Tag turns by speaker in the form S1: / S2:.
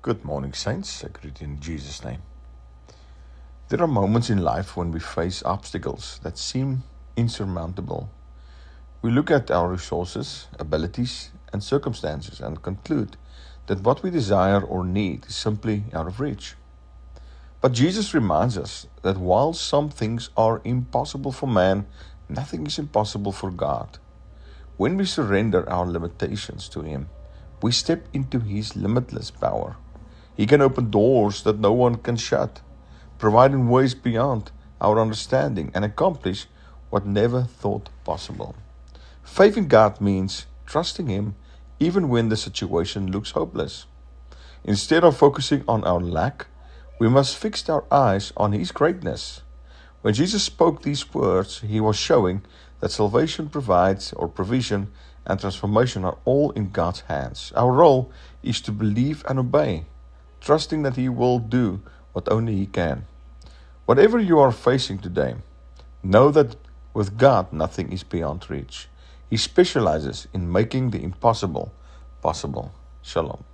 S1: Good morning, saints. I greet you in Jesus' name. There are moments in life when we face obstacles that seem insurmountable. We look at our resources, abilities, and circumstances and conclude that what we desire or need is simply out of reach. But Jesus reminds us that while some things are impossible for man, nothing is impossible for God. When we surrender our limitations to Him, we step into His limitless power. He can open doors that no one can shut, provide in ways beyond our understanding, and accomplish what never thought possible. Faith in God means trusting Him even when the situation looks hopeless. Instead of focusing on our lack, we must fix our eyes on His greatness. When Jesus spoke these words, He was showing that salvation provides or provision and transformation are all in God's hands. Our role is to believe and obey, trusting that He will do what only He can. Whatever you are facing today, know that with God nothing is beyond reach. He specializes in making the impossible possible. Shalom.